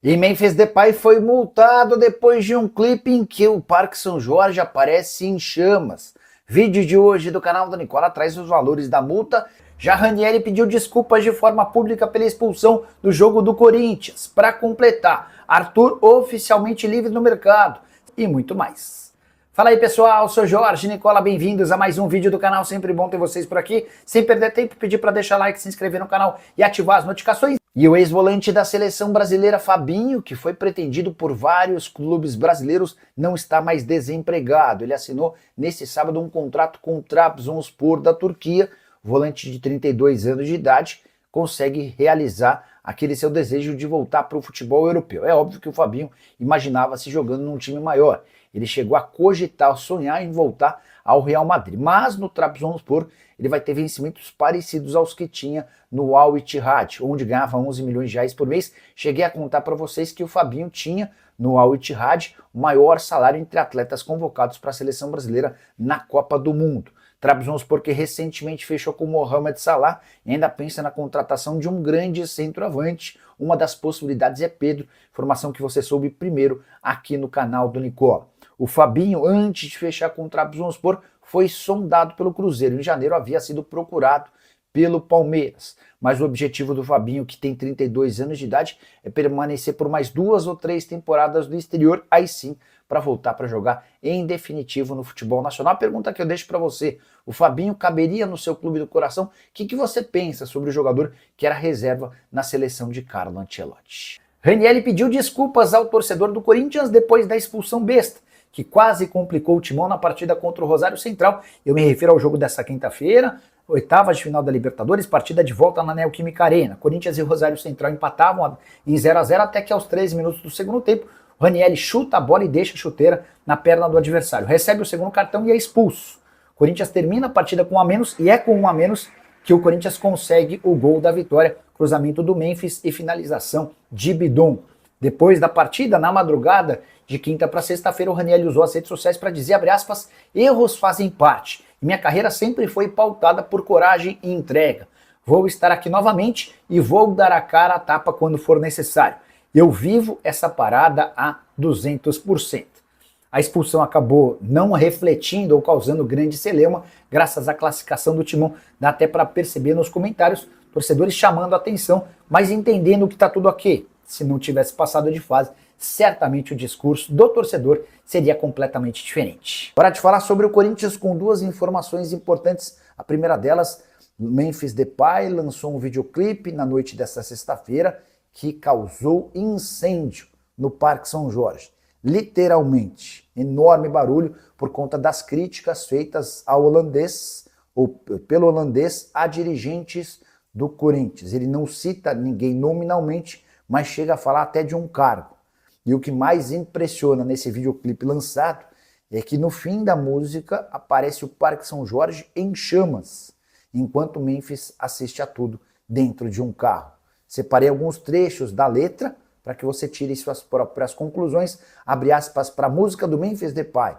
E Memphis Depay foi multado depois de um clipe em que o Parque São Jorge aparece em chamas. Vídeo de hoje do canal da Nicola traz os valores da multa. Já Ranieri pediu desculpas de forma pública pela expulsão do jogo do Corinthians. Para completar, Arthur oficialmente livre no mercado e muito mais. Fala aí pessoal, sou Jorge Nicola, bem-vindos a mais um vídeo do canal, sempre bom ter vocês por aqui. Sem perder tempo, pedir para deixar like, se inscrever no canal e ativar as notificações. E o ex-volante da seleção brasileira, Fabinho, que foi pretendido por vários clubes brasileiros, não está mais desempregado. Ele assinou nesse sábado um contrato com o Trabzonspor da Turquia. O volante de 32 anos de idade consegue realizar aquele seu desejo de voltar para o futebol europeu. É óbvio que o Fabinho imaginava se jogando num time maior. Ele chegou a cogitar, sonhar em voltar ao Real Madrid. Mas no Trabzonspor ele vai ter vencimentos parecidos aos que tinha no Al Ittihad, onde ganhava 11 milhões de reais por mês. Cheguei a contar para vocês que o Fabinho tinha no Al Ittihad o maior salário entre atletas convocados para a seleção brasileira na Copa do Mundo. Trabzonspor que recentemente fechou com Mohamed Salah e ainda pensa na contratação de um grande centroavante. Uma das possibilidades é Pedro, informação que você soube primeiro aqui no canal do Nicola. O Fabinho, antes de fechar com o Trabzonspor, foi sondado pelo Cruzeiro. Em janeiro havia sido procurado pelo Palmeiras. Mas o objetivo do Fabinho, que tem 32 anos de idade, é permanecer por mais 2 ou 3 temporadas no exterior, aí sim, para voltar para jogar em definitivo no futebol nacional. A pergunta que eu deixo para você, o Fabinho caberia no seu clube do coração? O que você pensa sobre o jogador que era reserva na seleção de Carlo Ancelotti? Ranieri pediu desculpas ao torcedor do Corinthians depois da expulsão besta, que quase complicou o Timão na partida contra o Rosário Central. Eu me refiro ao jogo dessa quinta-feira, oitavas de final da Libertadores, partida de volta na Neoquímica Arena. Corinthians e Rosário Central empatavam em 0-0 até que aos 13 minutos do segundo tempo, o Ranieri chuta a bola e deixa a chuteira na perna do adversário. Recebe o segundo cartão e é expulso. O Corinthians termina a partida com um a menos e é com um a menos que o Corinthians consegue o gol da vitória, cruzamento do Memphis e finalização de Bidon. Depois da partida, na madrugada de quinta para sexta-feira, o Ranieri usou as redes sociais para dizer, abre aspas, erros fazem parte. Minha carreira sempre foi pautada por coragem e entrega. Vou estar aqui novamente e vou dar a cara à tapa quando for necessário. Eu vivo essa parada a 200%. A expulsão acabou não refletindo ou causando grande celeuma, graças à classificação do Timão. Dá até para perceber nos comentários, torcedores chamando a atenção, mas entendendo que está tudo ok. Se não tivesse passado de fase, certamente o discurso do torcedor seria completamente diferente. Hora de falar sobre o Corinthians com duas informações importantes. A primeira delas, Memphis Depay lançou um videoclipe na noite desta sexta-feira que causou incêndio no Parque São Jorge. Literalmente, enorme barulho por conta das críticas feitas ao holandês, ou pelo holandês, a dirigentes do Corinthians. Ele não cita ninguém nominalmente, mas chega a falar até de um cargo. E o que mais impressiona nesse videoclipe lançado é que no fim da música aparece o Parque São Jorge em chamas, enquanto Memphis assiste a tudo dentro de um carro. Separei alguns trechos da letra para que você tire suas próprias conclusões. Abre aspas para a música do Memphis Depay.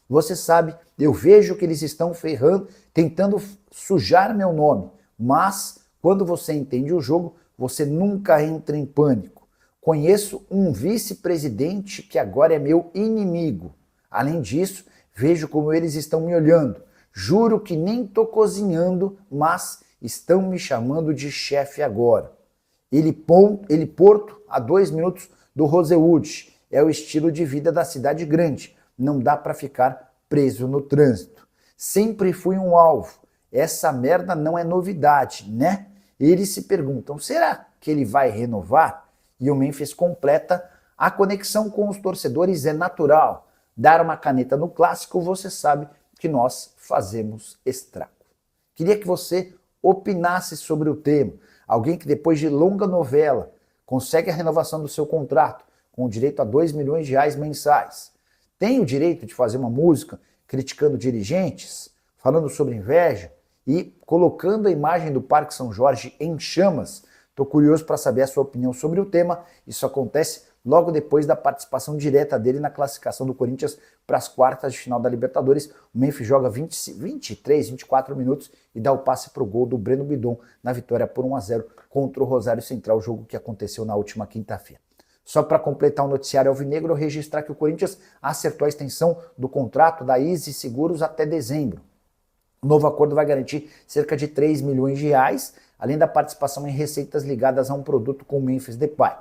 Você sabe, eu vejo que eles estão ferrando, tentando sujar meu nome, mas quando você entende o jogo, você nunca entra em pânico. Conheço um vice-presidente que agora é meu inimigo. Além disso, vejo como eles estão me olhando. Juro que nem estou cozinhando, mas estão me chamando de chefe agora. Ele Porto, a 2 minutos do Rosewood. É o estilo de vida da cidade grande. Não dá para ficar preso no trânsito. Sempre fui um alvo. Essa merda não é novidade, né? Eles se perguntam, será que ele vai renovar? E o Memphis completa, a conexão com os torcedores é natural. Dar uma caneta no clássico, você sabe que nós fazemos estrago. Queria que você opinasse sobre o tema. Alguém que depois de longa novela consegue a renovação do seu contrato com o direito a 2 milhões de reais mensais. Tem o direito de fazer uma música criticando dirigentes, falando sobre inveja e colocando a imagem do Parque São Jorge em chamas. Estou curioso para saber a sua opinião sobre o tema. Isso acontece logo depois da participação direta dele na classificação do Corinthians para as quartas de final da Libertadores. O Memphis joga 23, 24 minutos e dá o passe para o gol do Breno Bidon na vitória por 1-0 contra o Rosário Central, jogo que aconteceu na última quinta-feira. Só para completar o noticiário alvinegro, eu registrar que o Corinthians acertou a extensão do contrato da Easy Seguros até dezembro. O novo acordo vai garantir cerca de 3 milhões de reais, além da participação em receitas ligadas a um produto com o Memphis Depay.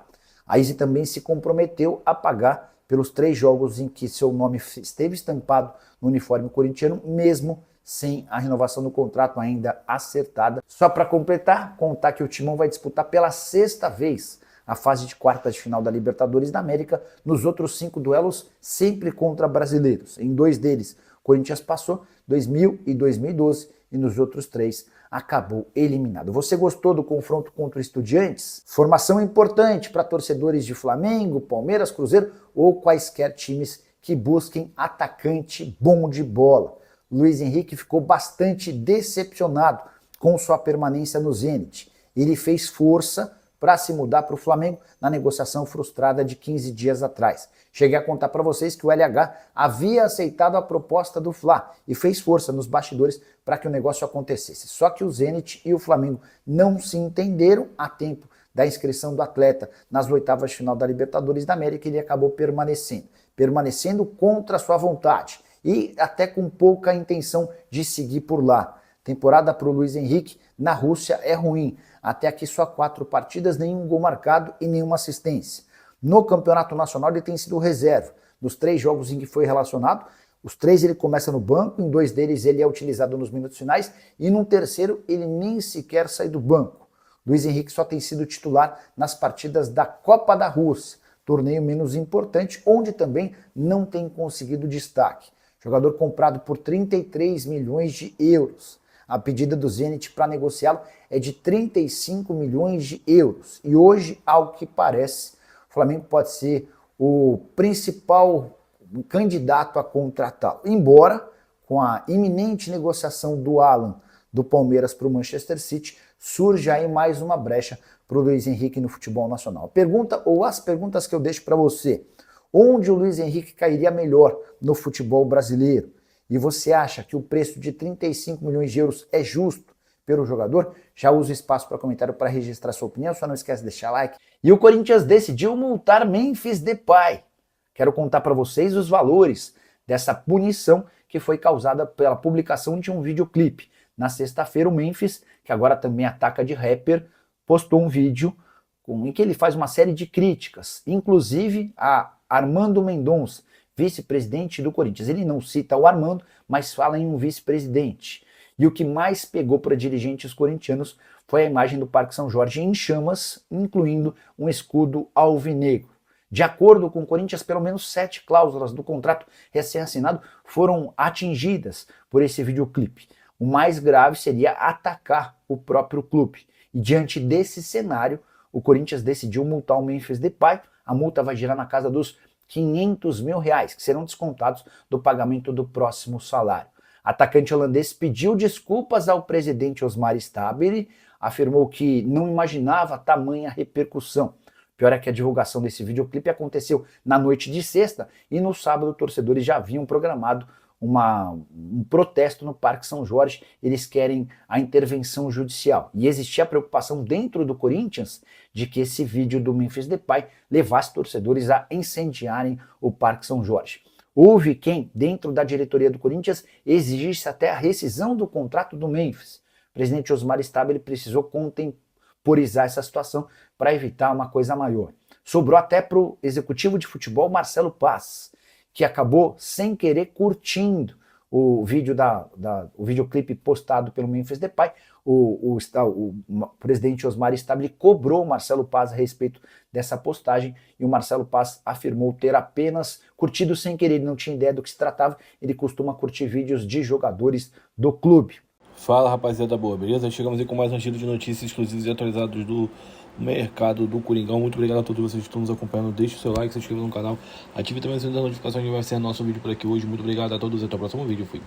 A Easy também se comprometeu a pagar pelos 3 jogos em que seu nome esteve estampado no uniforme corintiano, mesmo sem a renovação do contrato ainda acertada. Só para completar, contar que o Timão vai disputar pela 6ª vez a fase de quartas de final da Libertadores da América, nos outros 5 duelos sempre contra brasileiros. Em 2 deles, o Corinthians passou, 2000 e 2012, e nos outros 3 acabou eliminado. Você gostou do confronto contra o Estudiantes? Formação importante para torcedores de Flamengo, Palmeiras, Cruzeiro ou quaisquer times que busquem atacante bom de bola. Luiz Henrique ficou bastante decepcionado com sua permanência no Zenit. Ele fez força para se mudar para o Flamengo na negociação frustrada de 15 dias atrás. Cheguei a contar para vocês que o LH havia aceitado a proposta do Fla e fez força nos bastidores para que o negócio acontecesse. Só que o Zenit e o Flamengo não se entenderam a tempo da inscrição do atleta nas oitavas de final da Libertadores da América e ele acabou permanecendo contra sua vontade e até com pouca intenção de seguir por lá. Temporada para o Luiz Henrique na Rússia é ruim. Até aqui só 4 partidas, nenhum gol marcado e nenhuma assistência. No Campeonato Nacional ele tem sido reserva. Nos 3 jogos em que foi relacionado, os 3 ele começa no banco, em 2 deles ele é utilizado nos minutos finais e no terceiro ele nem sequer sai do banco. Luiz Henrique só tem sido titular nas partidas da Copa da Rússia, torneio menos importante, onde também não tem conseguido destaque. Jogador comprado por 33 milhões de euros. A pedida do Zenit para negociá-lo é de 35 milhões de euros. E hoje, ao que parece, o Flamengo pode ser o principal candidato a contratá-lo. Embora, com a iminente negociação do Alan do Palmeiras para o Manchester City, surja aí mais uma brecha para o Luiz Henrique no futebol nacional. Pergunta, ou as perguntas que eu deixo para você: onde o Luiz Henrique cairia melhor no futebol brasileiro? E você acha que o preço de 35 milhões de euros é justo pelo jogador? Já usa o espaço para comentário para registrar sua opinião, só não esquece de deixar like. E o Corinthians decidiu multar Memphis Depay. Quero contar para vocês os valores dessa punição que foi causada pela publicação de um videoclipe. Na sexta-feira, o Memphis, que agora também ataca de rapper, postou um vídeo em que ele faz uma série de críticas, inclusive a Armando Mendonça, vice-presidente do Corinthians. Ele não cita o Armando, mas fala em um vice-presidente. E o que mais pegou para dirigentes corintianos foi a imagem do Parque São Jorge em chamas, incluindo um escudo alvinegro. De acordo com o Corinthians, pelo menos 7 cláusulas do contrato recém-assinado foram atingidas por esse videoclipe. O mais grave seria atacar o próprio clube. E diante desse cenário, o Corinthians decidiu multar o Memphis Depay. A multa vai girar na casa dos 500 mil reais, que serão descontados do pagamento do próximo salário. Atacante holandês pediu desculpas ao presidente Osmar Stabile, afirmou que não imaginava tamanha repercussão. Pior é que a divulgação desse videoclipe aconteceu na noite de sexta e no sábado torcedores já haviam programado um protesto no Parque São Jorge. Eles querem a intervenção judicial. E existia a preocupação dentro do Corinthians de que esse vídeo do Memphis Depay levasse torcedores a incendiarem o Parque São Jorge. Houve quem, dentro da diretoria do Corinthians, exigisse até a rescisão do contrato do Memphis. O presidente Osmar Stabile precisou contemporizar essa situação para evitar uma coisa maior. Sobrou até para o executivo de futebol Marcelo Paz, que acabou sem querer curtindo o vídeo o videoclipe postado pelo Memphis Depay. O presidente Osmar Stabile cobrou o Marcelo Paz a respeito dessa postagem e o Marcelo Paz afirmou ter apenas curtido sem querer, ele não tinha ideia do que se tratava, ele costuma curtir vídeos de jogadores do clube. Fala, rapaziada boa, beleza? Chegamos aí com mais um giro de notícias exclusivas e atualizadas do mercado do Coringão. Muito obrigado a todos vocês que estão nos acompanhando. Deixe o seu like, se inscreva no canal, ative também as notificações que vai ser nosso vídeo por aqui hoje. Muito obrigado a todos e até o próximo vídeo. Fui.